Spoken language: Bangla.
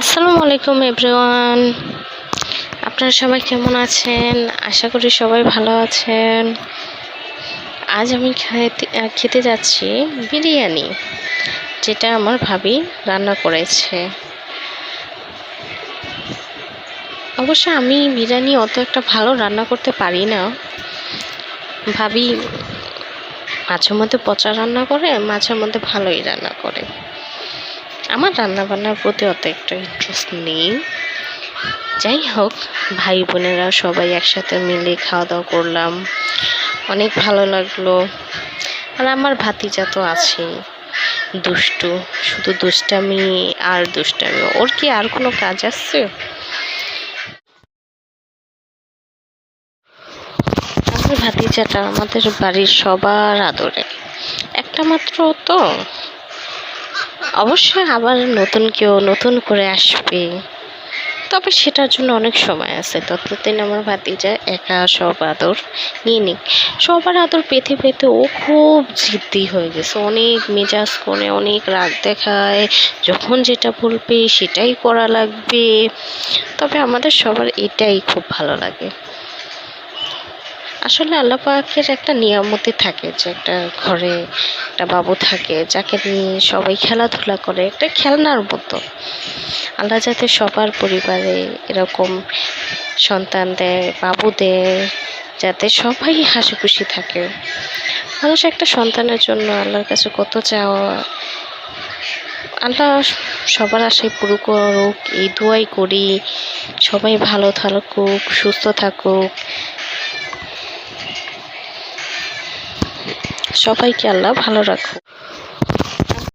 আসসালামু আলাইকুম এভরিওয়ান। আপনারা সবাই কেমন আছেন? আশা করি সবাই ভালো আছেন। আজ আমি খেতে যাচ্ছি বিরিয়ানি, যেটা আমার ভাবি রান্না করেছে। অবশ্য আমি বিরিয়ানি অত একটা ভালো রান্না করতে পারি না। ভাবি মাঝে মধ্যে পচা রান্না করে, মাঝে মধ্যে ভালোই রান্না করে। আমার রান্না বান্নার প্রতি অত একটা ইন্টারেস্ট নেই। যাই হোক, ভাই বোনেরা সবাই একসাথে মিলে খাওয়া দাওয়া করলাম, অনেক ভালো লাগলো। আর আমার ভাতিজা তো আছেই, দুষ্টু, শুধু দুষ্টামি আর দুষ্টামি। ওর কি আর কোনো কাজ আছে? আমার ভাতিজাটা আমাদের বাড়ির সবার আদরে, একটা মাত্র তো। অবশ্যই আবার নতুন কেউ নতুন করে আসবে, তবে সেটার জন্য অনেক সময় আছে। ততদিন আমার ভাতিজা একা সব আদর নিয়ে নিক। সবার আদর পেতে পেতে ও খুব জিদ্দি হয়ে গেছে, অনেক মেজাজ করে, অনেক রাগ দেখায়। যখন যেটা বলবে সেটাই করা লাগবে। তবে আমাদের সবার এটাই খুব ভালো লাগে। আসলে আল্লাহ পাকের একটা নিয়ামতি থাকে, যে একটা ঘরে একটা বাবু থাকে যাকে নিয়ে সবাই খেলাধুলা করে, একটা খেলনার মতো। আল্লাহ যাতে সবার পরিবারে এরকম সন্তান দেয়, বাবু দেয়, যাতে সবাই হাসি খুশি থাকে। মানুষ একটা সন্তানের জন্য আল্লাহর কাছে কত চাওয়া। আল্লাহ সবার আশায় পুরো করুক, এই দোয়াই করি। সবাই ভালো থাকুক, সুস্থ থাকুক, সবাইকে আল্লাহ ভালো রাখুক।